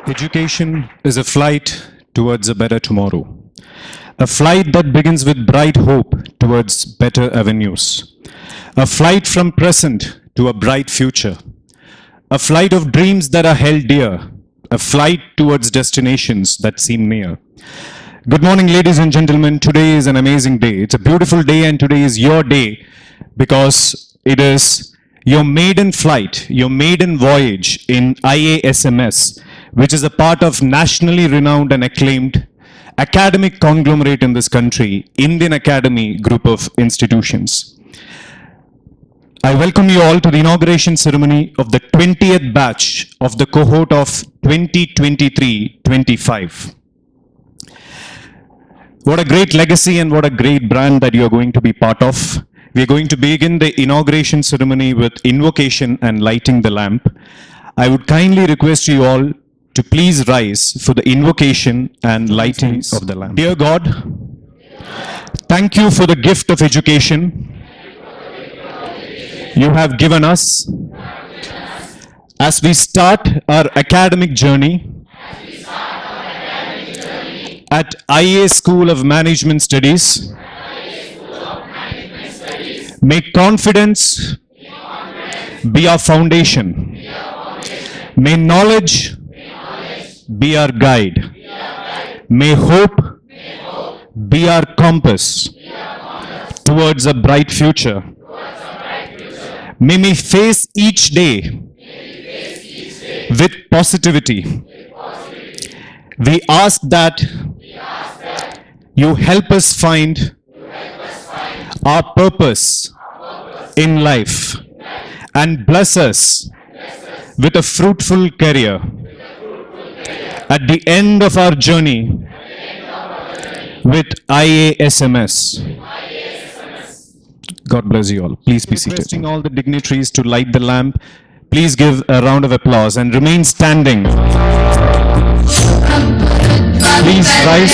Education is a flight towards a better tomorrow. A flight that begins with bright hope towards better avenues. A flight from present to a bright future. A flight of dreams that are held dear. A flight towards destinations that seem near. Good morning, ladies and gentlemen. Today is an amazing day. It's a beautiful day, and today is your day because it is your maiden flight, your maiden voyage in IASMS, which is a part of nationally renowned and acclaimed academic conglomerate in this country, Indian Academy Group of Institutions. I welcome you all to the inauguration ceremony of the 20th batch of the cohort of 2023-25. What a great legacy and what a great brand that you are going to be part of. We are going to begin the inauguration ceremony with invocation and lighting the lamp. I would kindly request you all to please rise for the invocation and lighting of the lamp. Dear God, thank you for the gift of education you have given us as we start our academic journey at IA School of Management Studies. May confidence be our foundation. May knowledge be our guide. May hope be our compass towards a bright future. May we face each day with positivity. We ask that you help us find our purpose in life and bless us with a fruitful career. At the end of our journey with IASMS. God bless you all. Please be seated. Requesting all the dignitaries to light the lamp. Please give a round of applause and remain standing. Please rise.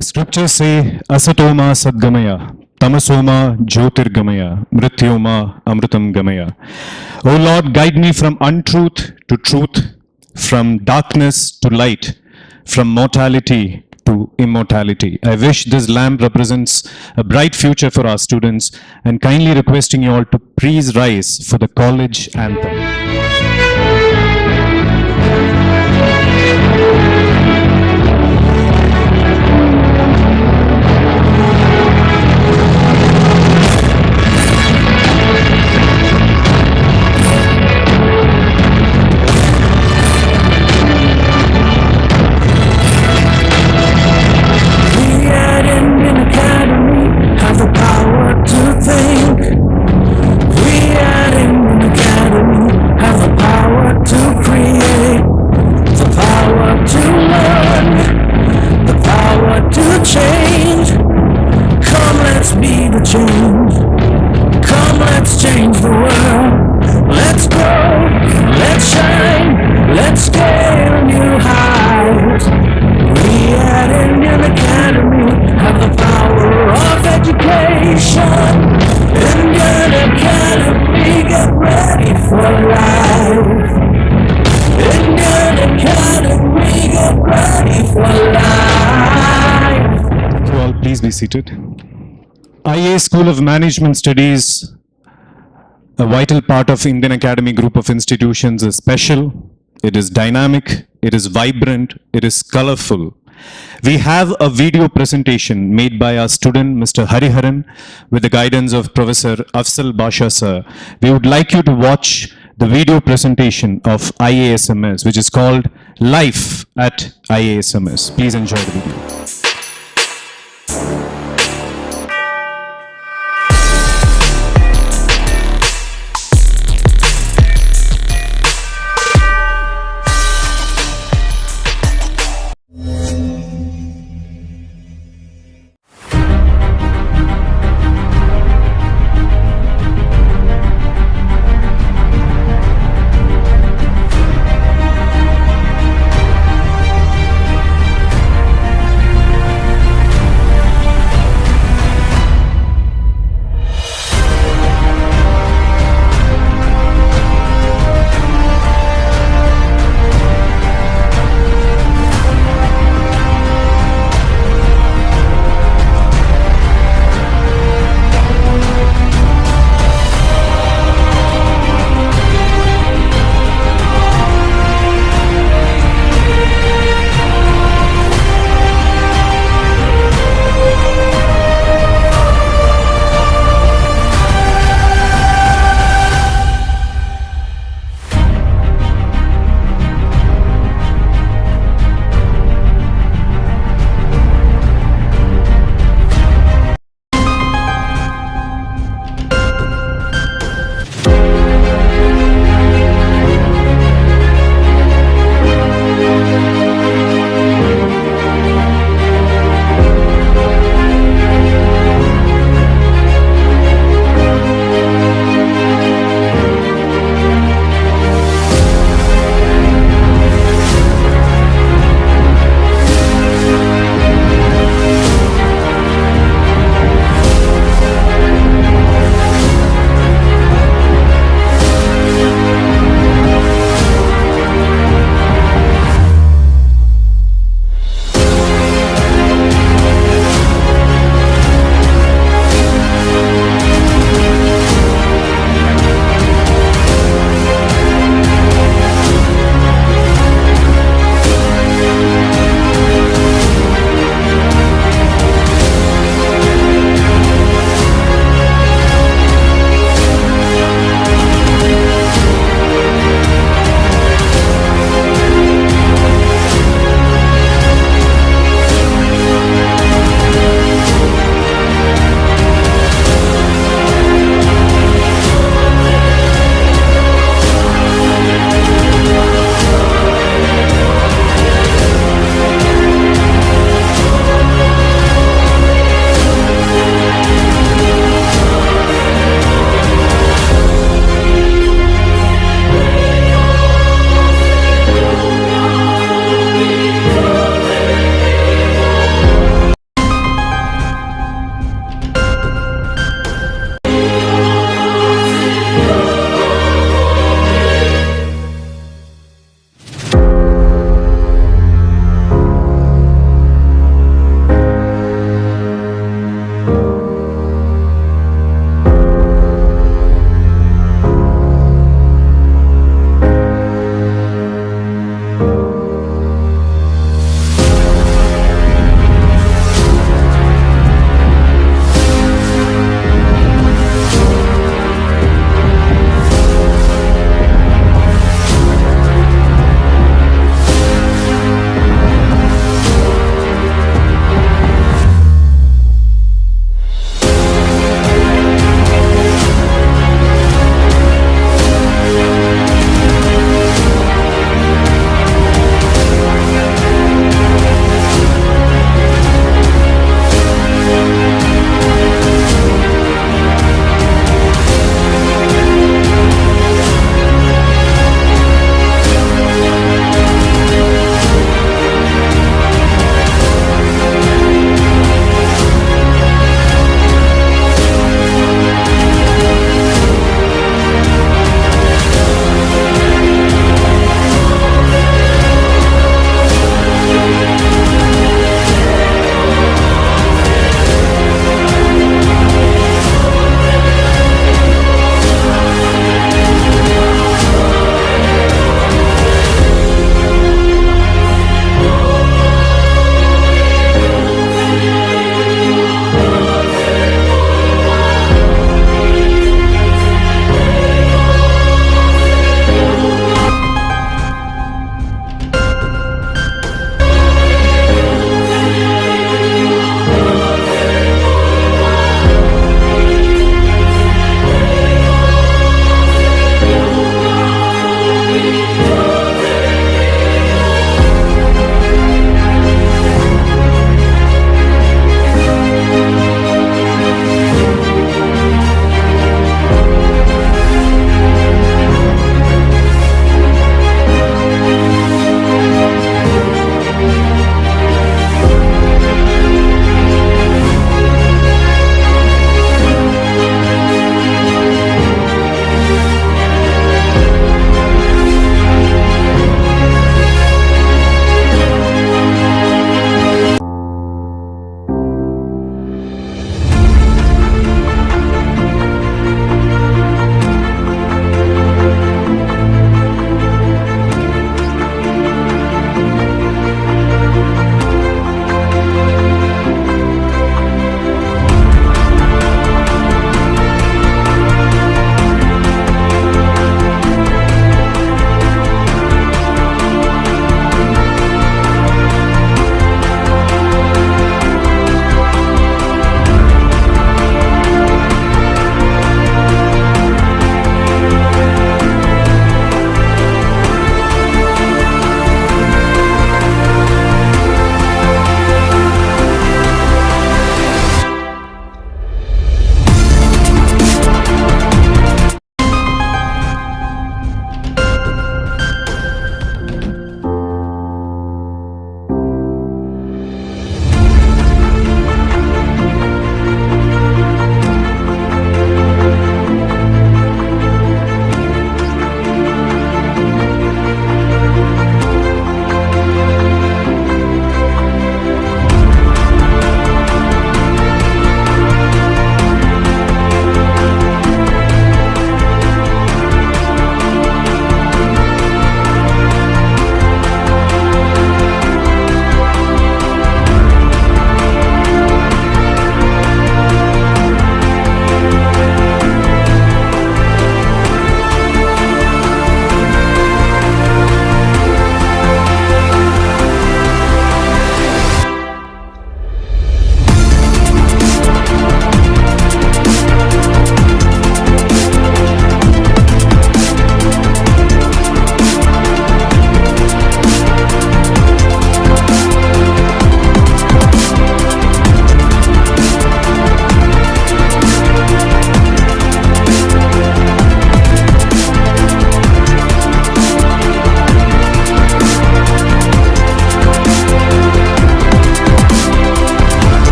Scriptures say, Asatoma Sadgamaya, Tamasoma Jyotirgamaya, Mrityoma Amritam Gamaya. O Lord, guide me from untruth to truth, from darkness to light, from mortality to immortality. I wish this lamp represents a bright future for our students, and kindly requesting you all to please rise for the college anthem. Please be seated. IA School of Management Studies A vital part of Indian Academy group of institutions is special, it is dynamic, it is vibrant, it is colorful. We have a video presentation made by our student, Mr. Hariharan, with the guidance of Professor Afzal Basha, sir. We would like you to watch the video presentation of IASMS, which is called Life at IASMS. Please enjoy the video.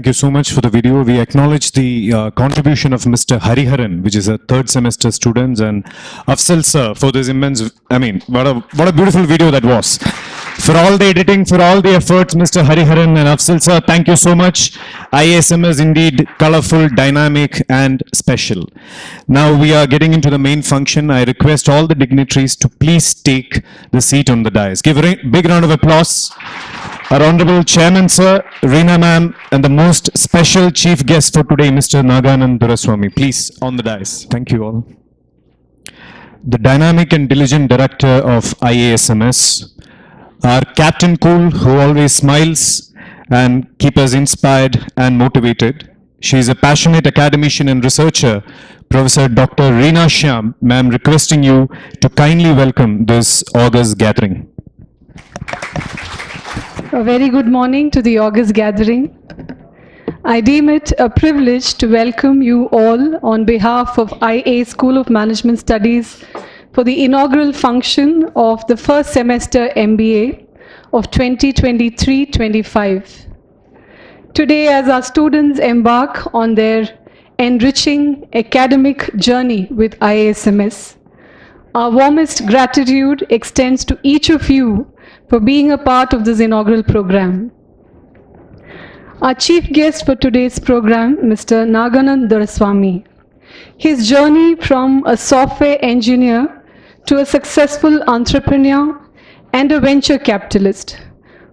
Thank you so much for the video. We acknowledge the contribution of Mr. Hariharan, which is a third semester student, and Afzal sir for this immense, what a beautiful video that was. For all the editing, for all the efforts, Mr. Hariharan and Afzal sir, thank you so much. IASM is indeed colorful, dynamic, and special. Now we are getting into the main function. I request all the dignitaries to please take the seat on the dais. Give a big round of applause. Our Honorable Chairman Sir, Reena Ma'am, and the most special chief guest for today, Mr. Naganand Doraswamy. Please, on the dais. Thank you all. The dynamic and diligent director of IASMS, our Captain Cool, who always smiles and keeps us inspired and motivated. She is a passionate academician and researcher, Professor Dr. Reena Shyam. Ma'am, requesting you to kindly welcome this August gathering. A very good morning to the August gathering. I deem it a privilege to welcome you all on behalf of IA School of Management Studies for the inaugural function of the first semester MBA of 2023-25. Today, as our students embark on their enriching academic journey with IASMS, our warmest gratitude extends to each of you for being a part of this inaugural program. Our chief guest for today's program, Mr. Naganand Doraswamy. His journey from a software engineer to a successful entrepreneur and a venture capitalist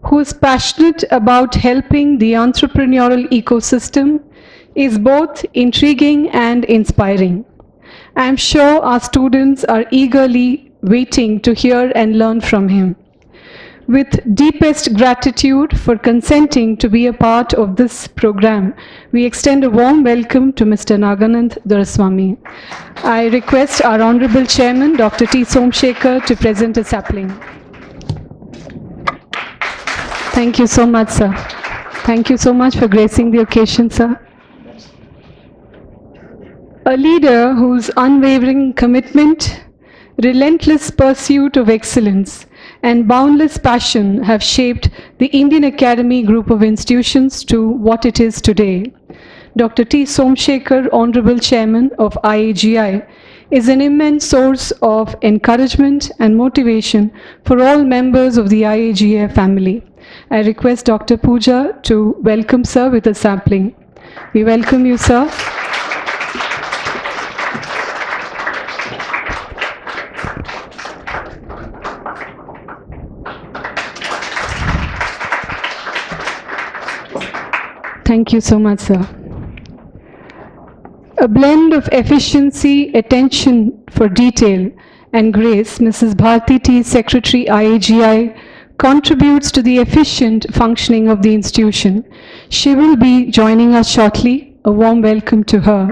who is passionate about helping the entrepreneurial ecosystem is both intriguing and inspiring. I am sure our students are eagerly waiting to hear and learn from him. With deepest gratitude for consenting to be a part of this program, we extend a warm welcome to Mr. Naganand Doraswamy. I request our Honorable Chairman, Dr. T. Somashekhar, to present a sapling. Thank you so much, sir. Thank you so much for gracing the occasion, sir. A leader whose unwavering commitment, relentless pursuit of excellence, and boundless passion have shaped the Indian Academy group of institutions to what it is today. Dr. T. Somashekhar, Honorable Chairman of IAGI, is an immense source of encouragement and motivation for all members of the IAGI family. I request Dr. Puja to welcome sir with a sampling. We welcome you, sir. Thank you so much, sir. A blend of efficiency, attention for detail, and grace, Mrs. Bharti T, Secretary IAGI, contributes to the efficient functioning of the institution. She will be joining us shortly. A warm welcome to her.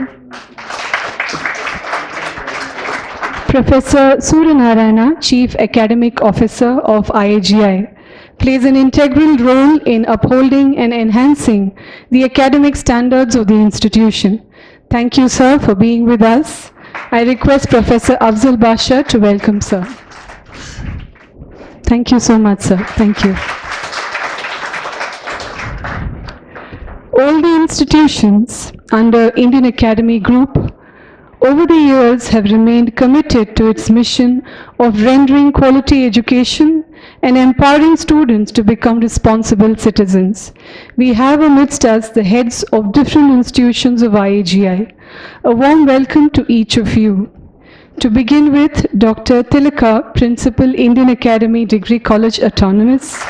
Professor Suryanarayana, Chief Academic Officer of IAGI, plays an integral role in upholding and enhancing the academic standards of the institution. Thank you, sir, for being with us. I request Professor Afzal Basha to welcome sir. Thank you so much, sir. Thank you. All the institutions under Indian Academy Group over the years have remained committed to its mission of rendering quality education and empowering students to become responsible citizens. We have amidst us the heads of different institutions of IAGI. A warm welcome to each of you. To begin with, Dr. Tilaka, Principal, Indian Academy Degree College Autonomous,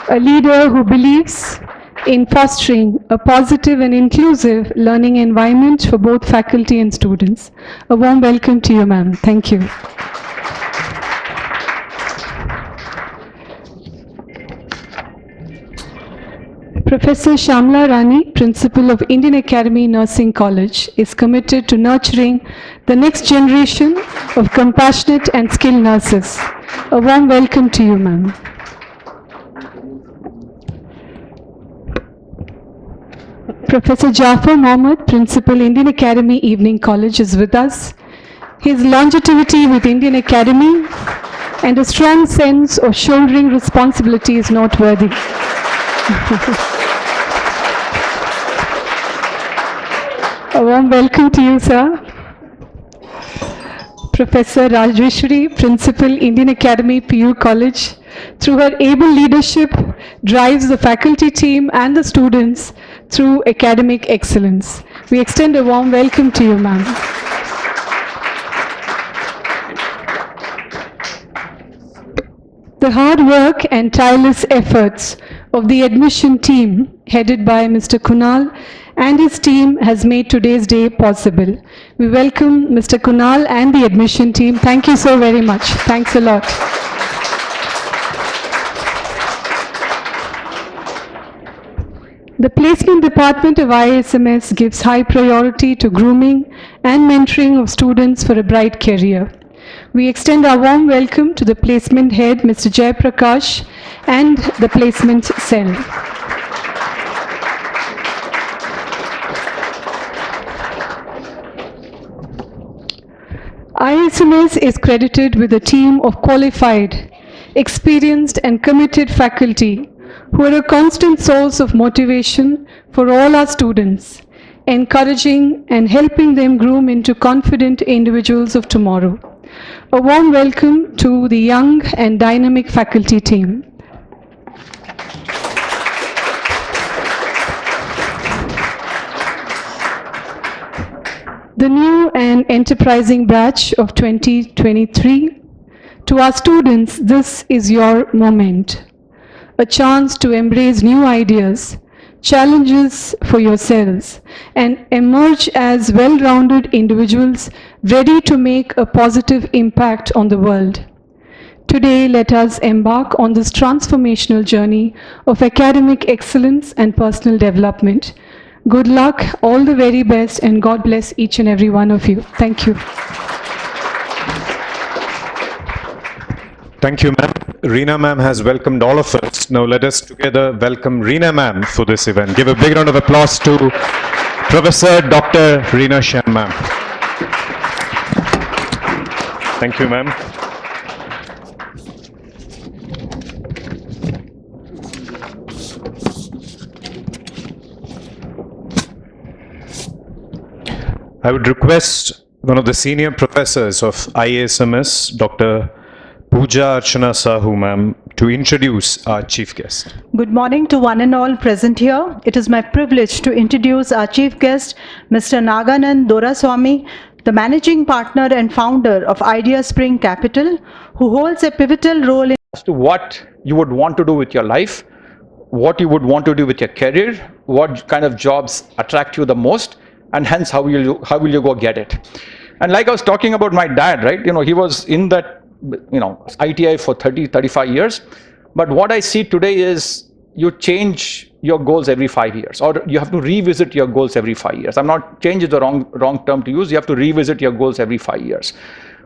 a leader who believes in fostering a positive and inclusive learning environment for both faculty and students. A warm welcome to you, ma'am. Thank you. Professor Shamla Rani, Principal of Indian Academy Nursing College, is committed to nurturing the next generation of compassionate and skilled nurses. A warm welcome to you, ma'am. Professor Jafar Mohammed, Principal, Indian Academy Evening College, is with us. His longevity with Indian Academy and a strong sense of shouldering responsibility is noteworthy. A warm welcome to you, sir. Professor Rajeshwari, Principal, Indian Academy, PU College, through her able leadership, drives the faculty team and the students through academic excellence. We extend a warm welcome to you, ma'am. The hard work and tireless efforts of the admission team, headed by Mr. Kunal and his team, has made today's day possible. We welcome Mr. Kunal and the admission team. Thank you so very much. Thanks a lot. The placement department of IASMS gives high priority to grooming and mentoring of students for a bright career. We extend our warm welcome to the placement head, Mr. Jay Prakash, and the placement cell. IASMS is credited with a team of qualified, experienced and committed faculty who are a constant source of motivation for all our students, encouraging and helping them groom into confident individuals of tomorrow. A warm welcome to the young and dynamic faculty team. The new and enterprising batch of 2023. To our students, this is your moment. A chance to embrace new ideas, challenges for yourselves, and emerge as well-rounded individuals ready to make a positive impact on the world. Today, let us embark on this transformational journey of academic excellence and personal development. Good luck, all the very best, and God bless each and every one of you. Thank you. Thank you, ma'am. Reena ma'am has welcomed all of us. Now let us together welcome Reena ma'am for this event. Give a big round of applause to Professor Dr. Reena Shyam ma'am. Thank you, ma'am. I would request one of the senior professors of IASMS, Dr. Puja Archana Sahu, ma'am, to introduce our chief guest. Good morning to one and all present here. It is my privilege to introduce our chief guest, Mr. Naganand Doraswamy, the managing partner and founder of Ideaspring Capital, who holds a pivotal role in as to what you would want to do with your life, what you would want to do with your career, what kind of jobs attract you the most, and hence how will you go get it. And like I was talking about my dad, right? He was in that ITI for 35 years. But what I see today is you change your goals every 5 years, or you have to revisit your goals every 5 years. I'm not, change is the wrong term to use. You have to revisit your goals every 5 years.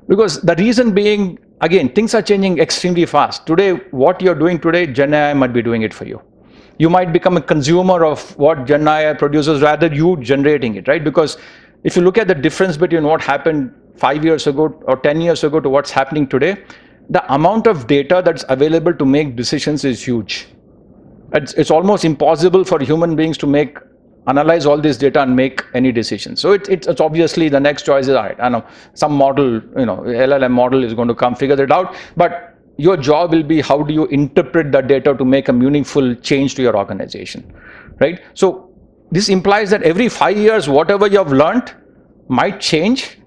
Because the reason being, again, things are changing extremely fast. Today, what you're doing today, Gen AI might be doing it for you. You might become a consumer of what Gen AI produces rather you generating it, right? Because if you look at the difference between what happened 5 years ago or 10 years ago to what's happening today, the amount of data that's available to make decisions is huge. It's almost impossible for human beings to analyze all this data and make any decisions. So it's obviously the next choice is, all right, I know some model, LLM model is going to come figure it out, but your job will be how do you interpret that data to make a meaningful change to your organization, right? So this implies that every 5 years, whatever you have learned might change.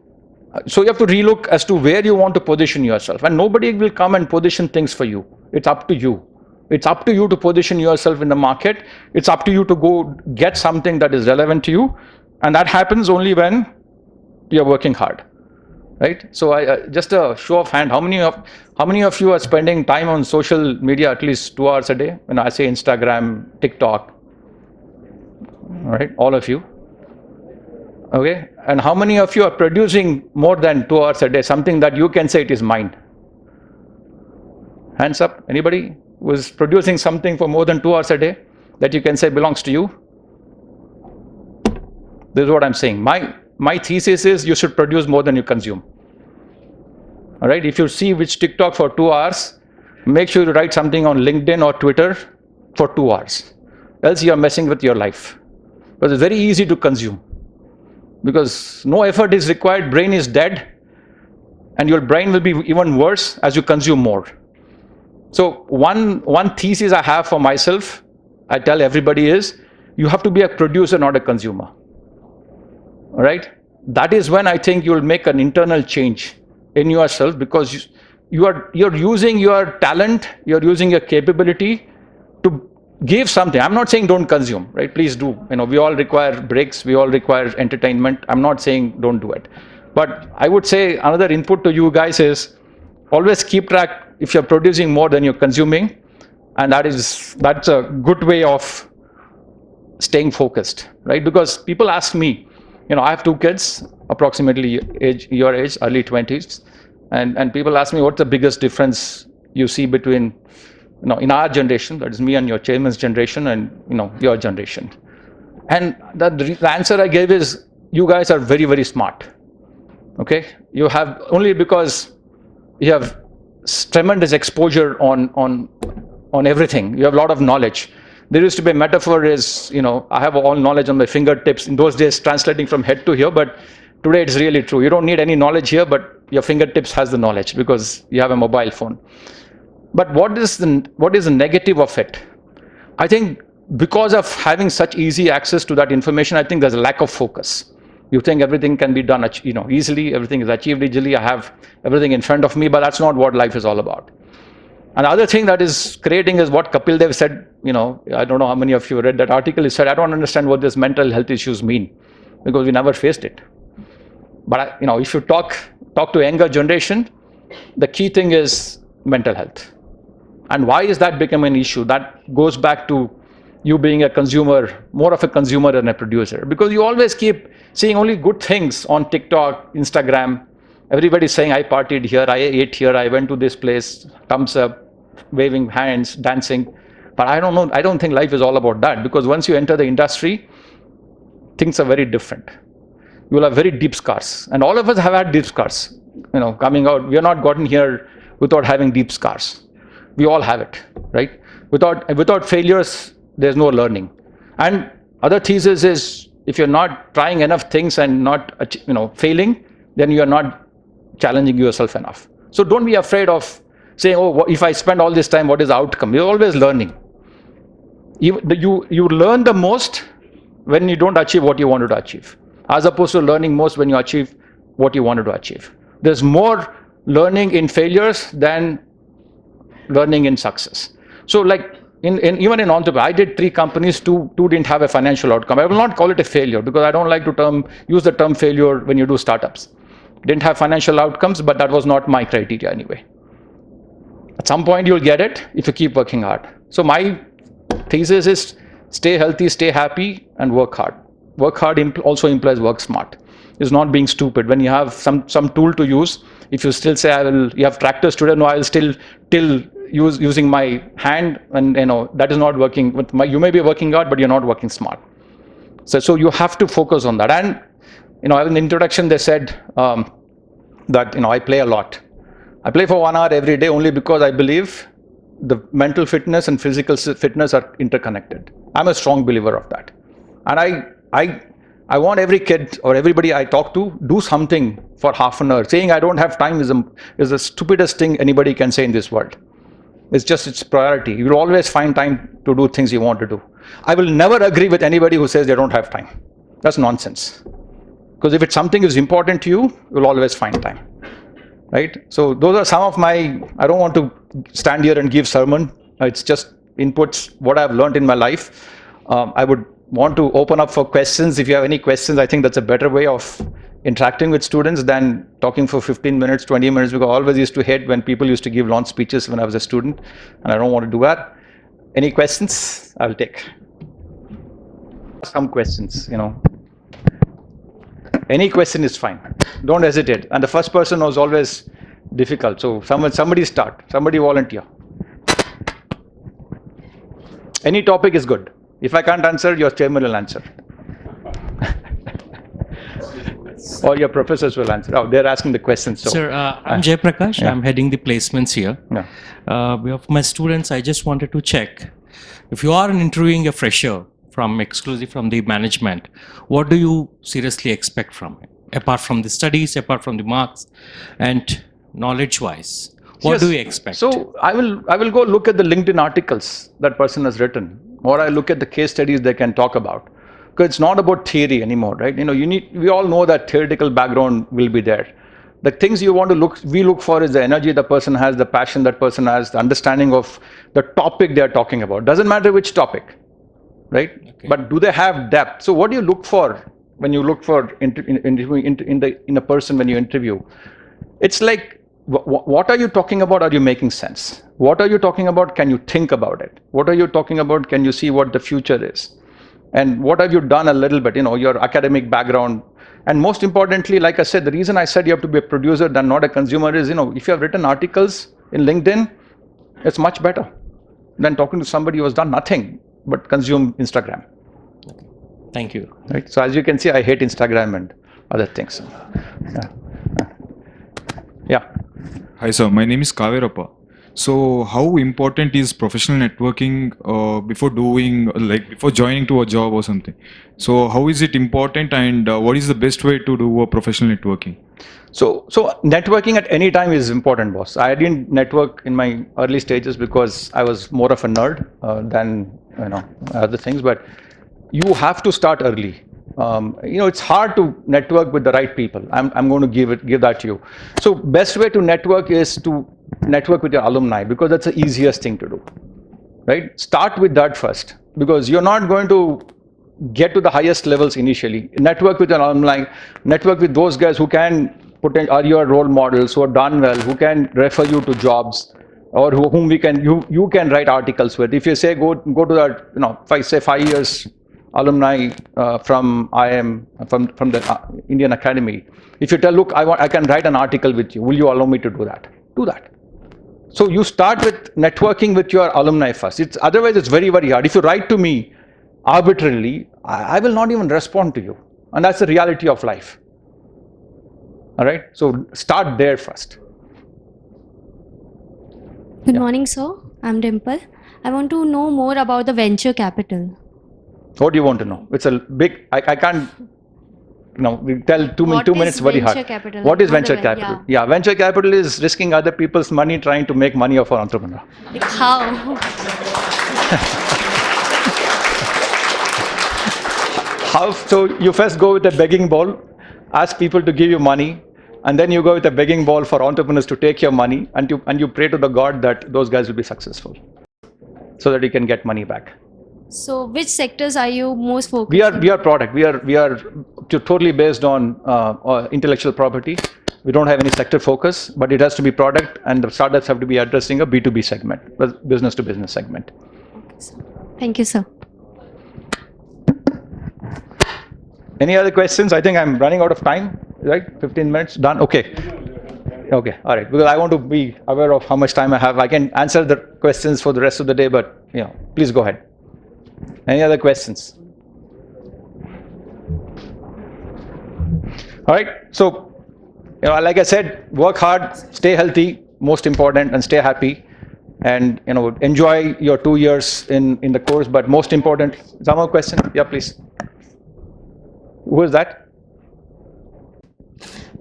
So you have to relook as to where you want to position yourself, and nobody will come and position things for you. It's up to you. It's up to you to position yourself in the market. It's up to you to go get something that is relevant to you, and that happens only when you're working hard, right? So just a show of hand, how many of you are spending time on social media at least 2 hours a day? When I say Instagram, TikTok, all right, all of you. Okay, and how many of you are producing more than 2 hours a day, something that you can say it is mine? Hands up. Anybody who is producing something for more than 2 hours a day that you can say belongs to you? This is what I'm saying. My thesis is you should produce more than you consume. All right, if you see which TikTok for 2 hours, make sure you write something on LinkedIn or Twitter for 2 hours. else you are messing with your life. Because it's very easy to consume. Because no effort is required, brain is dead, and your brain will be even worse as you consume more. So one thesis I have for myself, I tell everybody is, you have to be a producer, not a consumer. All right? That is when I think you'll make an internal change in yourself, because you're using your talent, you're using your capability to give something. I'm not saying don't consume, right? Please do. We all require breaks, we all require entertainment. I'm not saying don't do it. But I would say another input to you guys is always keep track if you're producing more than you're consuming, and that's a good way of staying focused, right? Because people ask me, I have 2 kids, approximately your age, early 20s, and people ask me what's the biggest difference you see between, in our generation, that is me and your chairman's generation, and your generation. And the answer I gave is, you guys are very, very smart. Okay, you have, only because you have tremendous exposure on everything. You have a lot of knowledge. There used to be a metaphor is, I have all knowledge on my fingertips. In those days, translating from head to here, but today it's really true. You don't need any knowledge here, but your fingertips has the knowledge because you have a mobile phone. But what is the negative of it? I think because of having such easy access to that information, I think there's a lack of focus. You think everything can be done, easily, everything is achieved easily, I have everything in front of me, but that's not what life is all about. And the other thing that is creating is what Kapil Dev said, I don't know how many of you read that article. He said, I don't understand what these mental health issues mean, because we never faced it. But, if you talk to younger generation, the key thing is mental health. And why is that becoming an issue? That goes back to you being a consumer, more of a consumer than a producer. Because you always keep seeing only good things on TikTok, Instagram. Everybody's saying, I partied here, I ate here, I went to this place, thumbs up, waving hands, dancing. But I don't know, I don't think life is all about that, because once you enter the industry, things are very different. You will have very deep scars. And all of us have had deep scars. Coming out, we are not gotten here without having deep scars. We all have it, right? Without failures, there's no learning. And other thesis is, if you're not trying enough things and not failing, then you are not challenging yourself enough. So don't be afraid of saying, oh, if I spend all this time, what is the outcome? You're always learning. You learn the most when you don't achieve what you wanted to achieve, as opposed to learning most when you achieve what you wanted to achieve. There's more learning in failures than learning in success. So like even in entrepreneurship, I did 3 companies, two didn't have a financial outcome. I will not call it a failure, because I don't like to use the term failure when you do startups. Didn't have financial outcomes, but that was not my criteria anyway. At some point you'll get it if you keep working hard. So my thesis is, stay healthy, stay happy, and work hard. Work hard also implies work smart. It's not being stupid. When you have some tool to use, if you still say, you have tractors today, no, I will still using my hand, and that is not working. You may be working hard, but you're not working smart. So you have to focus on that. And in the introduction they said that I play a lot. I play for 1 hour every day only because I believe the mental fitness and physical fitness are interconnected. I'm a strong believer of that. And I want every kid or everybody I talk to do something for half an hour. Saying I don't have time is the stupidest thing anybody can say in this world. It's priority. You'll always find time to do things you want to do. I will never agree with anybody who says they don't have time. That's nonsense. Because if it's something is important to you, you'll always find time. Right? So those are some of I don't want to stand here and give sermon. It's just inputs, what I've learned in my life. I would want to open up for questions. If you have any questions, I think that's a better way of interacting with students than talking for 15 minutes, 20 minutes, because I always used to hate when people used to give long speeches when I was a student, and I don't want to do that. Any questions? I'll take some questions, Any question is fine. Don't hesitate. And the first person was always difficult. So somebody start. Somebody volunteer. Any topic is good. If I can't answer, your chairman will answer. Or your professors will answer. Oh, they're asking the questions. So. Sir, I'm Jay Prakash. Yeah. I'm heading the placements here. Yeah. For my students, I just wanted to check. if you are interviewing a fresher exclusively from the management, what do you seriously expect from it? Apart from the studies, apart from the marks, and knowledge-wise, what do you expect? So I will go look at the LinkedIn articles that person has written, or I look at the case studies they can talk about. Because it's not about theory anymore, right? We all know that theoretical background will be there. The things we look for is the energy the person has, the passion that person has, the understanding of the topic they are talking about. Doesn't matter which topic, right? Okay. But do they have depth? So what do you look for when you look for in a person when you interview? It's like, what are you talking about? Are you making sense? What are you talking about? Can you think about it? What are you talking about? Can you see what the future is? And what have you done a little bit, your academic background? And most importantly, like I said, the reason I said you have to be a producer than not a consumer is, if you have written articles in LinkedIn, it's much better than talking to somebody who has done nothing but consume Instagram. Thank you. Right? So as you can see, I hate Instagram and other things. Yeah. Hi sir, my name is Kavirappa. So how important is professional networking before joining to a job or something? So how is it important, and what is the best way to do a professional networking? So networking at any time is important, boss. I didn't network in my early stages because I was more of a nerd than other things. But you have to start early. It's hard to network with the right people. I'm going to give that to you. So best way to network is to network with your alumni, because that's the easiest thing to do, right? Start with that first, because you're not going to get to the highest levels initially. Network with your alumni, network with those guys who are your role models, who have done well, who can refer you to jobs, or whom you can write articles with. If you say go to that, if I say 5 years alumni from from the Indian Academy, if you tell, look, I can write an article with you, will you allow me to do that? Do that. So you start with networking with your alumni first. Otherwise it's very, very hard. If you write to me arbitrarily, I will not even respond to you, and that's the reality of life. All right, so start there first. Good morning, sir. I'm Dimple. I want to know more about the venture capital. What do you want to know? It's a big, I can't, we tell 2 minutes very hard. Capital? What is venture capital? Yeah, venture capital is risking other people's money trying to make money off an entrepreneur. Like how? So you first go with a begging bowl, ask people to give you money, and then you go with a begging bowl for entrepreneurs to take your money, and you pray to the God that those guys will be successful, so that you can get money back. So which sectors are you most focused on? We are product. We are totally based on intellectual property. We don't have any sector focus, but it has to be product, and the startups have to be addressing a B2B segment, business to business segment. Okay, sir. Thank you, sir. Any other questions? I think I'm running out of time, right? 15 minutes, done? Okay. Okay, all right. Because I want to be aware of how much time I have. I can answer the questions for the rest of the day, but please go ahead. Any other questions? All right, so like I said, work hard, stay healthy, most important, and stay happy, and enjoy your 2 years in the course. But most important, some more question? Yeah, please. Who is that?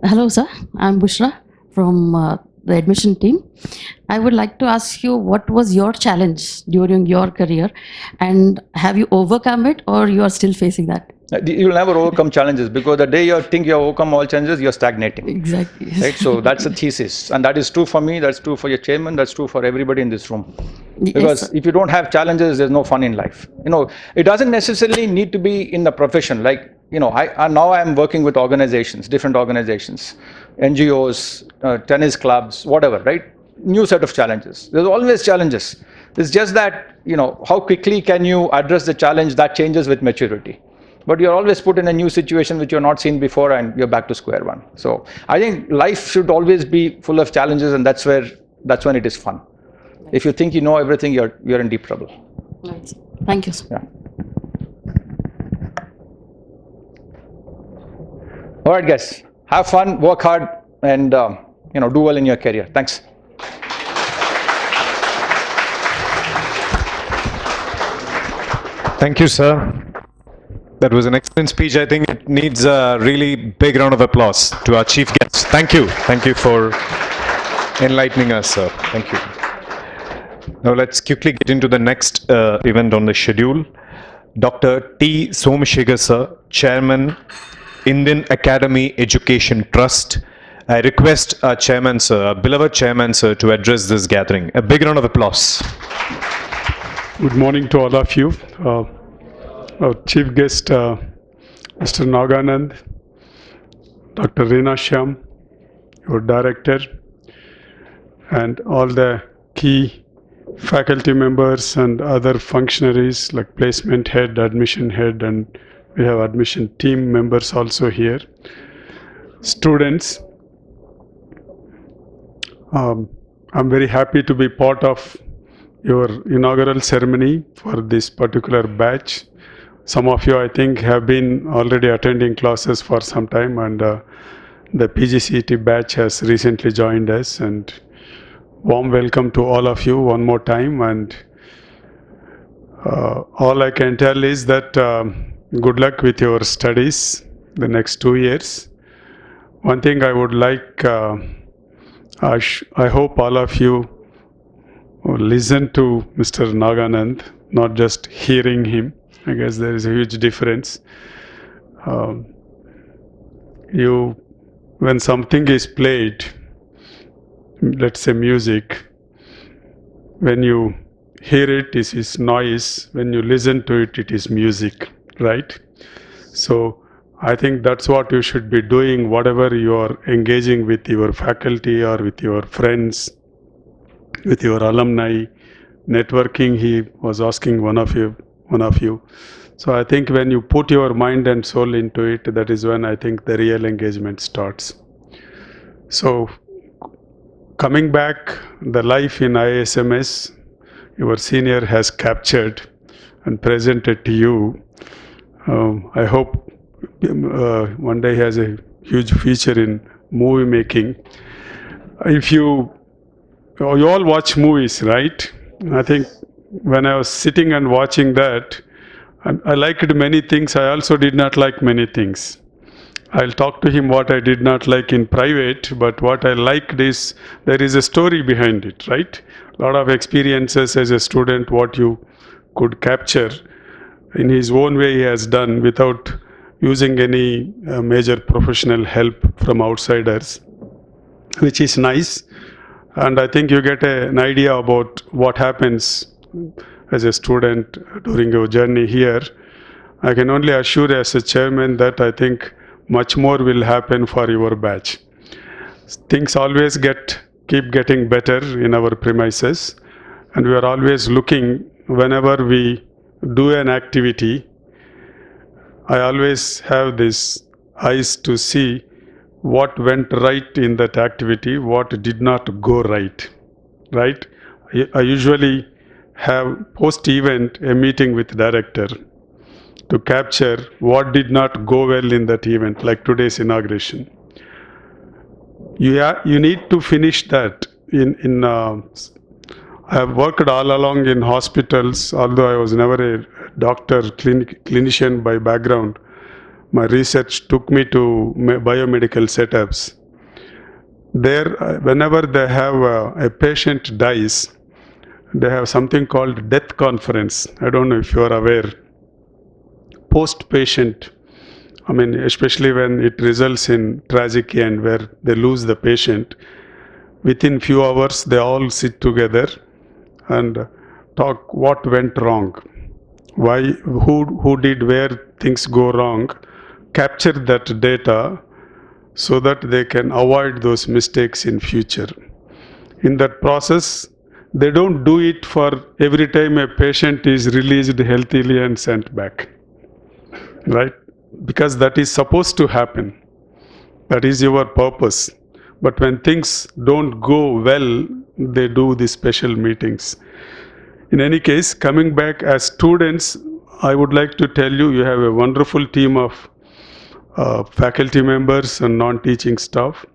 Hello, sir. I'm Bushra from the admission team. I would like to ask you, what was your challenge during your career, and have you overcome it, or you are still facing that? You'll never overcome challenges, because the day you think you have overcome all challenges, you're stagnating. Exactly. Right? So that's the thesis, and that is true for me, that's true for your chairman, that's true for everybody in this room. Because yes, if you don't have challenges, there's no fun in life. It doesn't necessarily need to be in the profession. Like, now I'm working with organizations, different organizations, NGOs, tennis clubs, whatever, right? New set of challenges. There's always challenges. It's just that, how quickly can you address the challenge that changes with maturity. But you're always put in a new situation which you've not seen before, and you're back to square one. So I think life should always be full of challenges, and that's when it is fun. If you think you know everything, you're in deep trouble. Nice. Thank you, sir. Yeah. All right, guys. Have fun, work hard, and do well in your career. Thanks. Thank you, sir. That was an excellent speech. I think it needs a really big round of applause to our chief guest. Thank you. Thank you for enlightening us, sir. Thank you. Now let's quickly get into the next event on the schedule. Dr. T. Somashekhar, sir, Chairman, Indian Academy Education Trust. I request our chairman, sir, our beloved chairman, sir, to address this gathering. A big round of applause. Good morning to all of you. Our chief guest, Mr. Naganand, Dr. Reena Shyam, your director, and all the key faculty members and other functionaries like placement head, admission head, and we have admission team members also here. Students, I'm very happy to be part of your inaugural ceremony for this particular batch. Some of you, I think, have been already attending classes for some time, and the PGCET batch has recently joined us. And warm welcome to all of you one more time. And all I can tell is that good luck with your studies the next 2 years. One thing I would like, I hope all of you listen to Mr. Naganand, not just hearing him. I guess there is a huge difference. When something is played, let's say music, when you hear it, it is noise. When you listen to it, it is music, right? So I think that's what you should be doing, whatever you are engaging with your faculty or with your friends, with your alumni, networking. He was asking one of you. So I think when you put your mind and soul into it, that is when I think the real engagement starts. So coming back, the life in IASMS, your senior has captured and presented to you. I hope one day he has a huge feature in movie making. If you all watch movies, right? I think when I was sitting and watching that, I liked many things. I also did not like many things. I'll talk to him what I did not like in private, but what I liked is there is a story behind it, right? A lot of experiences as a student, what you could capture in his own way he has done without using any major professional help from outsiders, which is nice. And I think you get an idea about what happens as a student during your journey here. I can only assure as a chairman that I think much more will happen for your batch. Things always keep getting better in our premises, and we are always looking whenever we do an activity. I always have these eyes to see what went right in that activity, what did not go right, right? I usually have post-event a meeting with director to capture what did not go well in that event, like today's inauguration. You need to finish that. I have worked all along in hospitals, although I was never a doctor, clinician by background. My research took me to biomedical setups. There, whenever they have a patient dies, they have something called death conference. I don't know if you are aware. Post-patient, I mean, especially when it results in tragic end where they lose the patient, within few hours they all sit together and talk what went wrong, why, who did where things go wrong, capture that data so that they can avoid those mistakes in future. In that process, they don't do it for every time a patient is released healthily and sent back, right? Because that is supposed to happen. That is your purpose. But when things don't go well, they do the special meetings. In any case, coming back as students, I would like to tell you, you have a wonderful team of faculty members and non-teaching staff,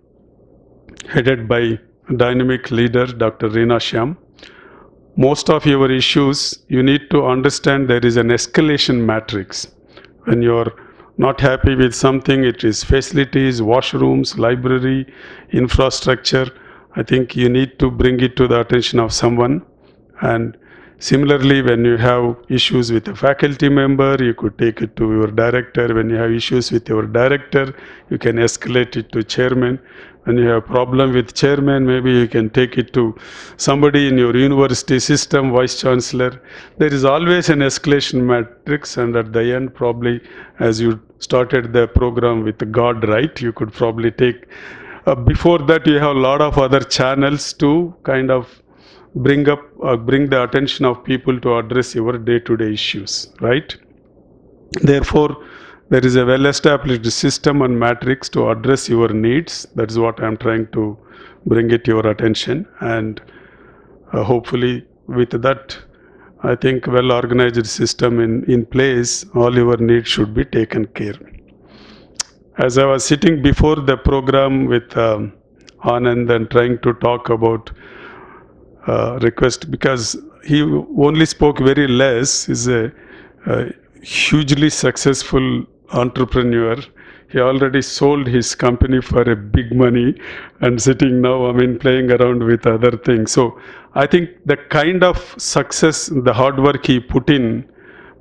headed by dynamic leader, Dr. Reena Shyam. most of your issues, you need to understand there is an escalation matrix. When you're not happy with something, it is facilities, washrooms, library, infrastructure. I think you need to bring it to the attention of someone. And similarly, when you have issues with a faculty member, you could take it to your director. When you have issues with your director, you can escalate it to chairman. When you have a problem with chairman, maybe you can take it to somebody in your university system, vice chancellor. There is always an escalation matrix, and at the end, probably as you started the program with God, right, you could probably take, before that you have a lot of other channels to kind of bring the attention of people to address your day-to-day issues, right? Therefore, there is a well-established system and matrix to address your needs. That is what I am trying to bring it to your attention. And hopefully with that, I think well-organized system in place, all your needs should be taken care. As I was sitting before the program with Anand and trying to talk about request, because he only spoke very less, is a hugely successful entrepreneur. He already sold his company for a big money and sitting now, I mean, playing around with other things. So I think the kind of success, the hard work he put in,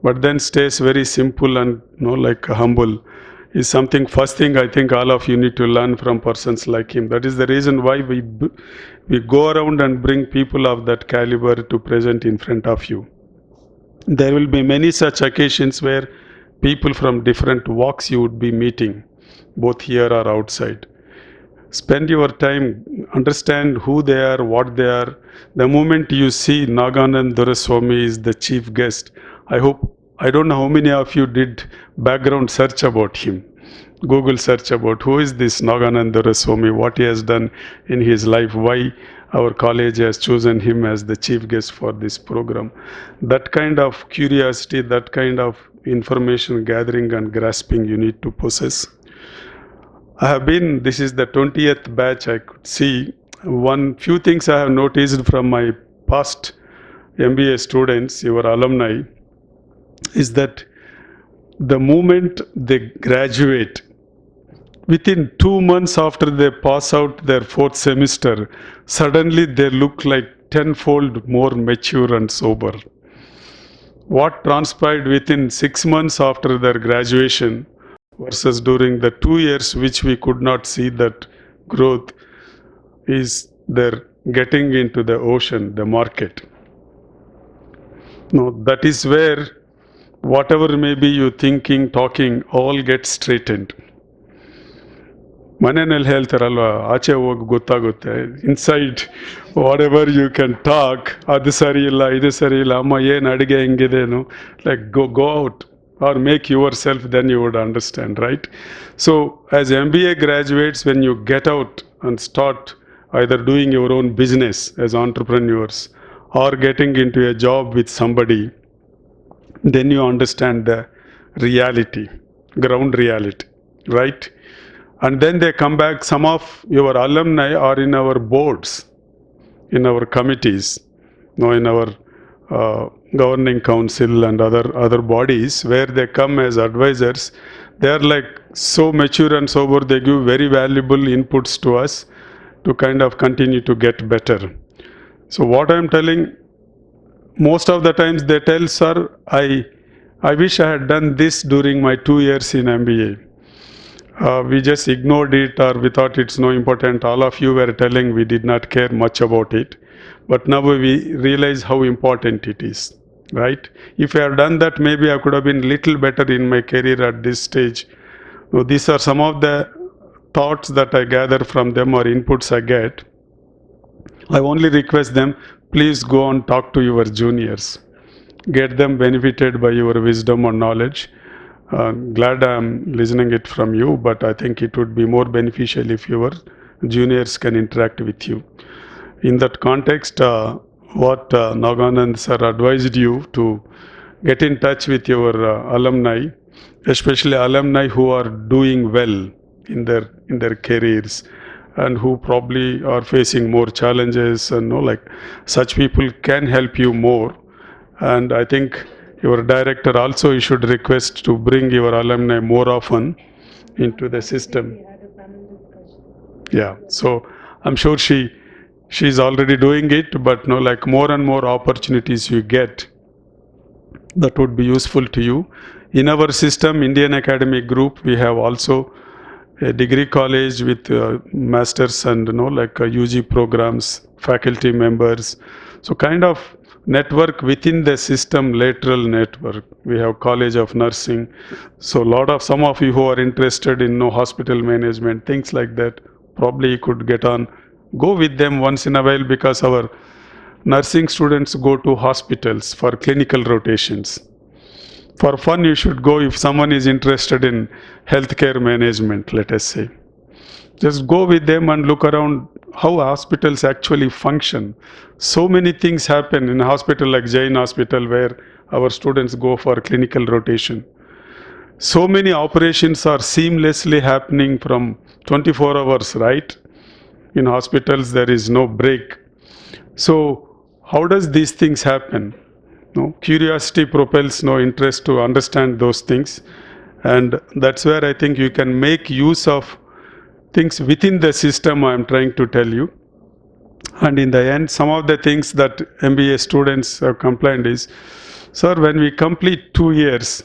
but then stays very simple and like humble, is something, first thing I think all of you need to learn from persons like him. That is the reason why we go around and bring people of that caliber to present in front of you. There will be many such occasions where people from different walks you would be meeting, both here or outside. Spend your time, understand who they are, what they are. The moment you see Naganand Doraswamy is the chief guest, I don't know how many of you did background search about him. Google search about who is this Naganand Doraswamy, what he has done in his life, why our college has chosen him as the chief guest for this program. That kind of curiosity, that kind of information gathering and grasping you need to possess. This is the 20th batch. I could see few things I have noticed from my past MBA students, your alumni, is that the moment they graduate, within 2 months after they pass out their 4th semester, suddenly they look like tenfold more mature and sober. What transpired within 6 months after their graduation versus during the 2 years which we could not see that growth, is their getting into the ocean, the market. Now that is where whatever may be you thinking, talking, all gets straightened. ಮನೆಯಲ್ಲಿ ಹೇಳ್ತಾರಲ್ವ, ಆಚೆ ಹೋಗಿ ಗೊತ್ತಾಗುತ್ತೆ, inside whatever you can talk, ಅದು ಸರಿ ಇಲ್ಲ, ಇದು ಸರಿ ಇಲ್ಲ, ಅಮ್ಮ ಏನು ಅಡುಗೆ ಹೆಂಗಿದೇನು, like go out or make yourself, then you would understand, right? So as MBA graduates, when you get out and start either doing your own business as entrepreneurs or getting into a job with somebody, then you understand the reality, ground reality, right? And then they come back. Some of your alumni are in our boards, in our committees, in our governing council and other bodies where they come as advisors. They are like so mature and sober, they give very valuable inputs to us to kind of continue to get better. So what I am telling, most of the times they tell, sir, I wish I had done this during my 2 years in MBA. We just ignored it, or we thought it's no important. All of you were telling we did not care much about it. But now we realize how important it is, right? If I had done that, maybe I could have been little better in my career at this stage. Now, these are some of the thoughts that I gather from them or inputs I get. I only request them, please go and talk to your juniors. Get them benefited by your wisdom or knowledge. Glad I am listening it from you, but I think it would be more beneficial if your juniors can interact with you. In that context, what Naganand sir advised you to get in touch with your alumni, especially alumni who are doing well in their careers and who probably are facing more challenges, and like such people can help you more. And I think your director also, you should request to bring your alumni more often into the system. Yeah, so I'm sure she's already doing it, but like more and more opportunities you get, that would be useful to you. In our system, Indian Academic Group, we have also a degree college with masters and like UG programs, faculty members. So kind of network within the system, lateral network. We have College of Nursing. So some of you who are interested in hospital management, things like that, probably you could get on, go with them once in a while, because our nursing students go to hospitals for clinical rotations. For fun, you should go if someone is interested in healthcare management, let us say. Just go with them and look around how hospitals actually function. So many things happen in a hospital like Jain Hospital, where our students go for clinical rotation. So many operations are seamlessly happening from 24 hours, right? In hospitals, there is no break. So how does these things happen? Curiosity propels interest to understand those things, and that's where I think you can make use of things within the system I am trying to tell you. And in the end, some of the things that MBA students have complained is, sir, when we complete 2 years,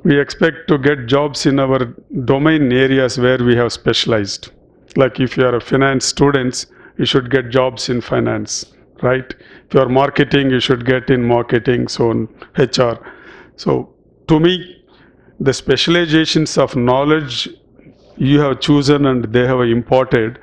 we expect to get jobs in our domain areas where we have specialized. Like if you are a finance students, you should get jobs in finance, right? If you are marketing, you should get in marketing, so on HR. So to me, the specializations of knowledge you have chosen and they have imported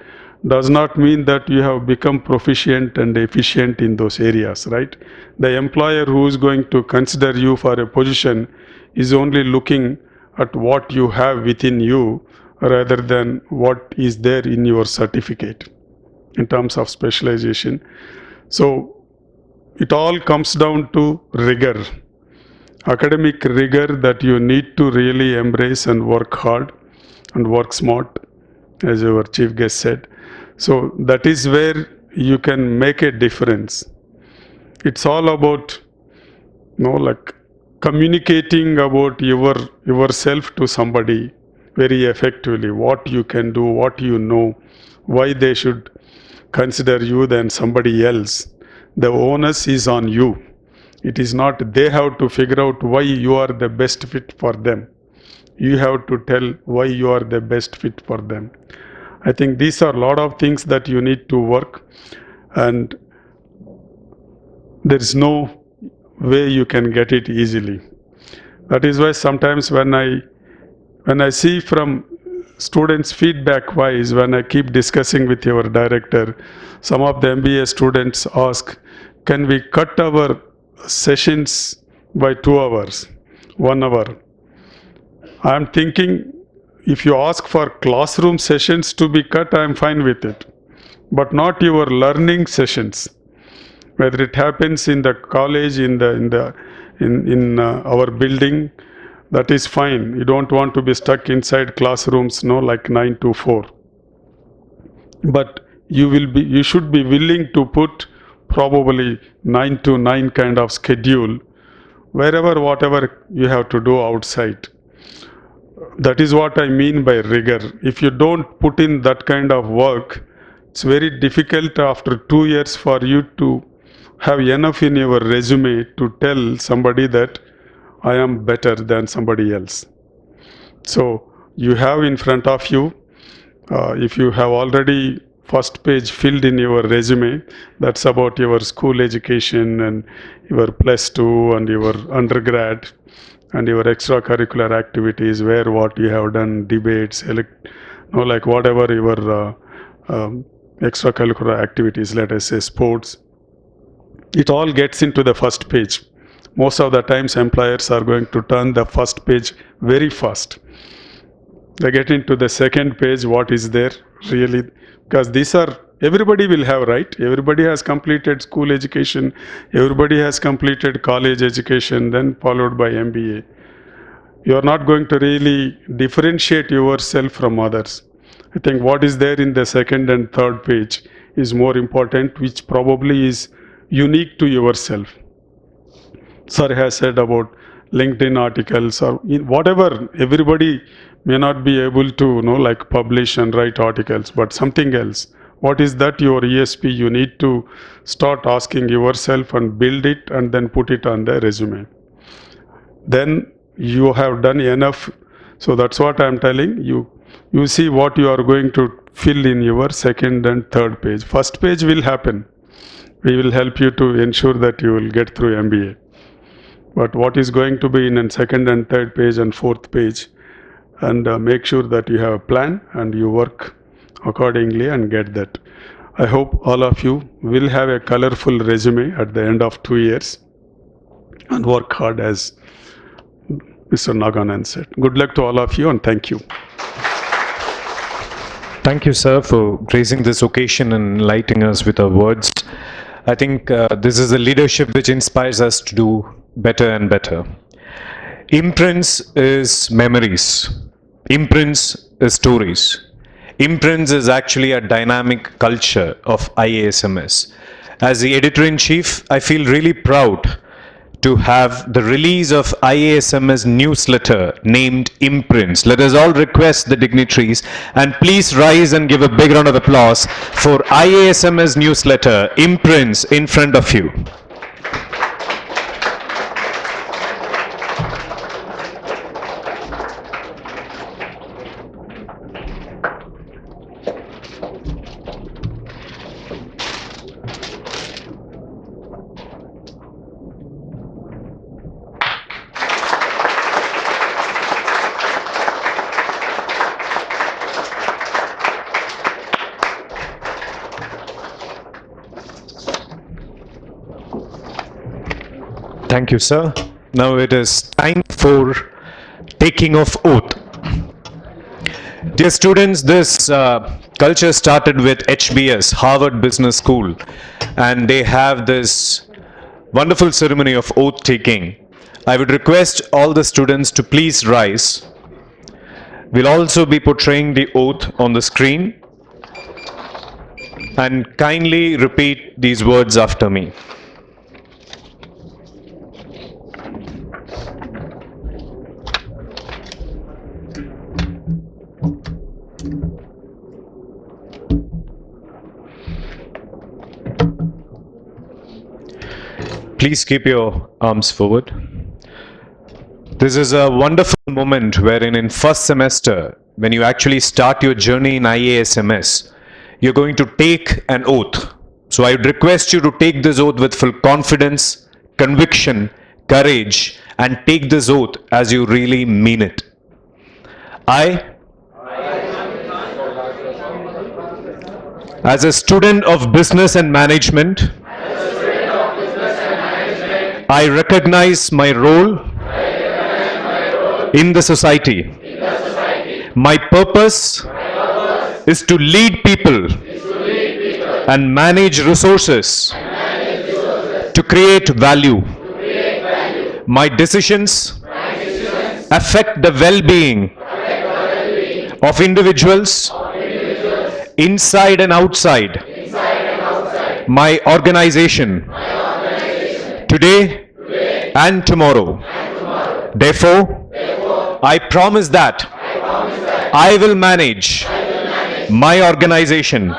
does not mean that you have become proficient and efficient in those areas, right? The employer who is going to consider you for a position is only looking at what you have within you rather than what is there in your certificate in terms of specialization. So it all comes down to rigor, academic rigor that you need to really embrace and work hard and work smart, as our chief guest said. So that is where you can make a difference. It's all about like communicating about yourself to somebody very effectively, what you can do, what you know, why they should consider you than somebody else. The onus is on you. It is not they have to figure out why you are the best fit for them. You have to tell why you are the best fit for them. I think these are a lot of things that you need to work, and there is no way you can get it easily. That is why sometimes when I see from students' feedback wise, when I keep discussing with your director, some of the MBA students ask, can we cut our sessions by 2 hours, 1 hour? I am thinking, if you ask for classroom sessions to be cut, I am fine with it, but not your learning sessions. Whether it happens in the college, in our building, that is fine. You don't want to be stuck inside classrooms, like 9 to 4. But you should be willing to put probably 9 to 9 kind of schedule, whatever you have to do outside. That is what I mean by rigor. If you don't put in that kind of work, it's very difficult after 2 years for you to have enough in your resume to tell somebody that I am better than somebody else. So you have in front of you, if you have already first page filled in your resume, that's about your school education and your +2 and your undergrad and your extracurricular activities, where what you have done, debates, like whatever your extracurricular activities, let us say sports, it all gets into the first page. Most of the times employers are going to turn the first page very fast. They get into the second page, what is there really, because these are, everybody will have, right? Everybody has completed school education, everybody has completed college education, then followed by MBA. You are not going to really differentiate yourself from others. I think what is there in the second and third page is more important, which probably is unique to yourself. Sir has said about LinkedIn articles or whatever. Everybody may not be able to like publish and write articles, but something else. What is that your ESP? You need to start asking yourself and build it and then put it on the resume. Then you have done enough. So that's what I'm telling you. You see what you are going to fill in your second and third page. First page will happen. We will help you to ensure that you will get through MBA. But what is going to be in second and third page and fourth page, and make sure that you have a plan and you work accordingly and get that. I hope all of you will have a colorful resume at the end of 2 years and work hard, as Mr. Naganand said. Good luck to all of you and thank you. Thank you, sir, for gracing this occasion and enlightening us with our words. I think this is a leadership which inspires us to do better and better. Imprints is memories. Imprints is stories. Imprints is actually a dynamic culture of IASMS. As the editor-in-chief, I feel really proud to have the release of IASMS newsletter named Imprints. Let us all request the dignitaries and please rise and give a big round of applause for IASMS newsletter Imprints in front of you. Thank you, sir. Now it is time for taking of oath. Dear students, this culture started with HBS, Harvard Business School, and they have this wonderful ceremony of oath taking. I would request all the students to please rise. We'll also be portraying the oath on the screen, and kindly repeat these words after me. Please keep your arms forward. This is a wonderful moment wherein in first semester, when you actually start your journey in IASMS, you're going to take an oath. So I would request you to take this oath with full confidence, conviction, courage, and take this oath as you really mean it. As a student of business and management, I recognize my role in the society. My purpose is to lead people and manage resources to create value. My decisions affect the well-being of individuals inside and outside my organization today and tomorrow. Therefore, I promise that I will manage my organization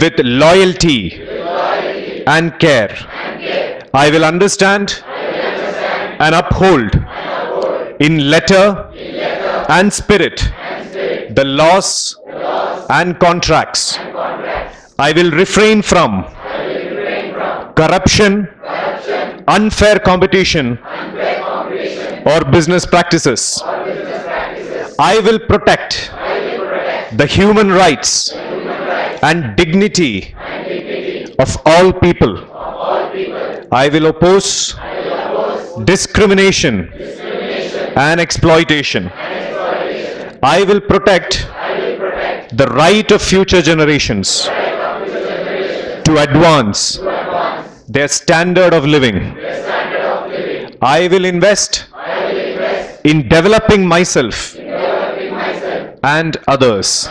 with loyalty and care. I will understand and uphold in letter and spirit the laws and contracts. I will refrain from corruption, unfair competition, or business practices. I will protect the human rights and dignity of all people. I will oppose discrimination and exploitation. I will protect the right of future generations to advance their standard of living. I will invest in developing myself and others.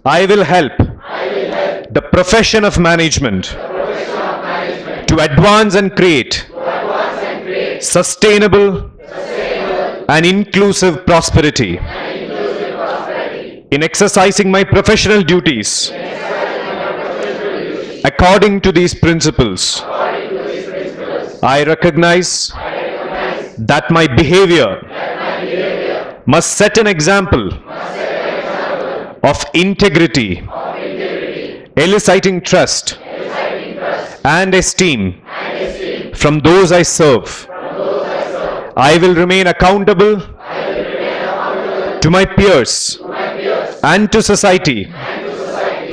I will help the profession of management to advance and create sustainable and inclusive prosperity. In exercising my professional duties according to these principles, I recognize that my behavior must set an example of integrity, eliciting trust and esteem from those I serve. I will remain accountable to my peers and to society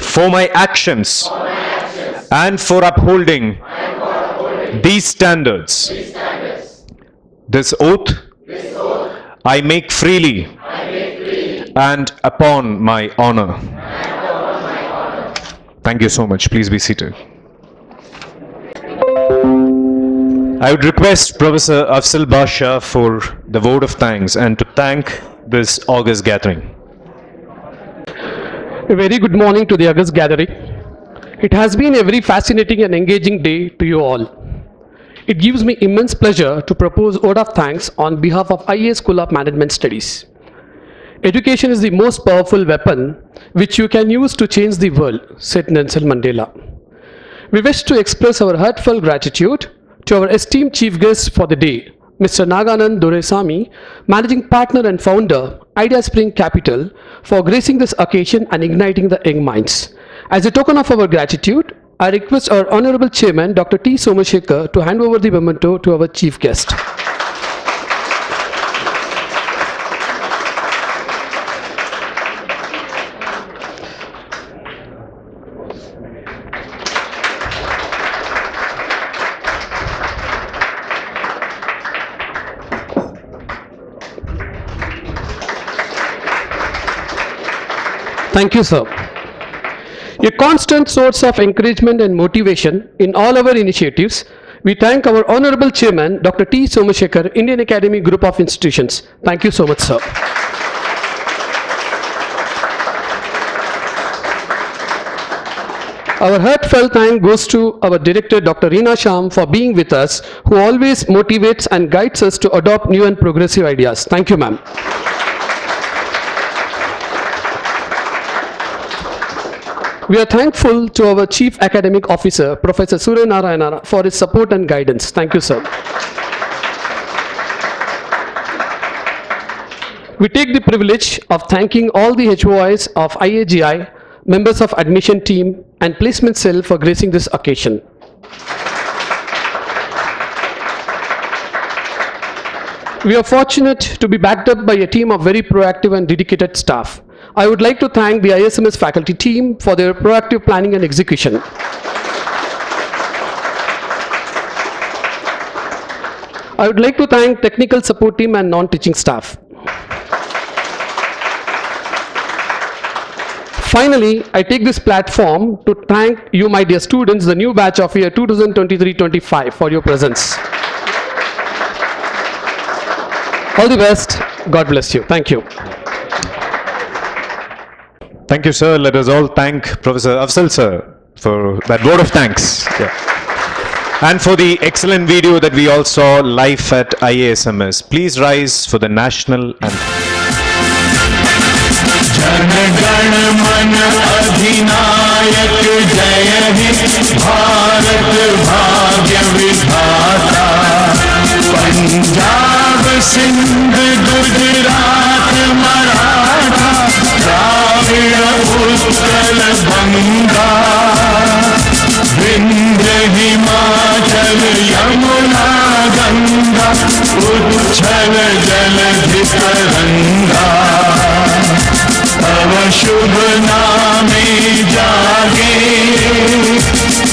for my actions and for upholding these standards. This oath I make freely and upon my honor. Thank you so much. Please be seated. I would request Professor Afzal Basha for the vote of thanks and to thank this august gathering. A very good morning to the august gathering. It has been a very fascinating and engaging day to you all. It gives me immense pleasure to propose a vote of thanks on behalf of IAS School of Management Studies. Education is the most powerful weapon which you can use to change the world, said Nelson Mandela. We wish to express our heartfelt gratitude to our esteemed chief guest for the day, Mr. Naganand Doraswamy, Managing Partner and Founder, Ideaspring Capital, for gracing this occasion and igniting the young minds. As a token of our gratitude, I request our Honorable Chairman, Dr. T. Somashekhar, to hand over the memento to our chief guest. Thank you, sir. A constant source of encouragement and motivation in all our initiatives, we thank our Honorable Chairman, Dr. T. Somashekhar, Indian Academy Group of Institutions. Thank you so much, sir. Our heartfelt thanks goes to our director, Dr. Reena Shyam, for being with us, who always motivates and guides us to adopt new and progressive ideas. Thank you, ma'am. We are thankful to our Chief Academic Officer, Professor Suryanarayana, for his support and guidance. Thank you, sir. We take the privilege of thanking all the HOIs of IAGI, members of admission team and placement cell for gracing this occasion. We are fortunate to be backed up by a team of very proactive and dedicated staff. I would like to thank the ISMS faculty team for their proactive planning and execution. I would like to thank technical support team and non-teaching staff. Finally, I take this platform to thank you, my dear students, the new batch of year 2023-25 for your presence. All the best. God bless you. Thank you. Thank you, sir. Let us all thank Professor Afzal, sir, for that vote of thanks. Yeah. And for the excellent video that we all saw live at IASMS. Please rise for the National Anthem. Punjab Sindh Gujarat Maratha Dravida Utkal Banga Vindhya Himachal Yamuna Ganga उच्छल जलधि तरंगा तव शुभ नामे जागे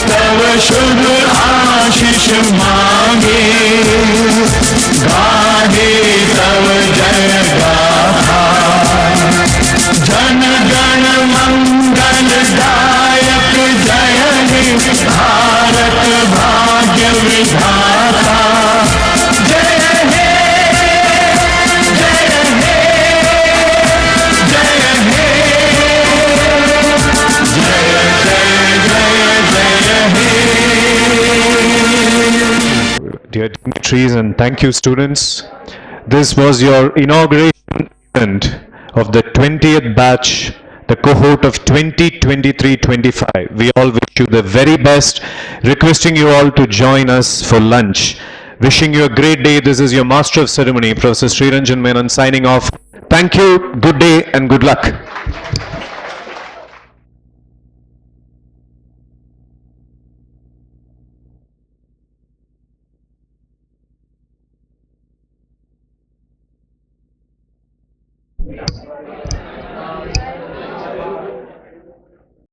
तव शुभ आशीष मांगे गाहे तव जय गाथा जन गण मंगल दायक जय हे भारत भाग्य विधाता जय हे जय हे जय हे dignitaries, and thank you, students. This was your inauguration event of the 20th batch, the cohort of 2023-25. We all wish you the very best, requesting you all to join us for lunch. Wishing you a great day. This is your Master of Ceremony, Professor Sreeranjan Menon, signing off. Thank you, good day, and good luck.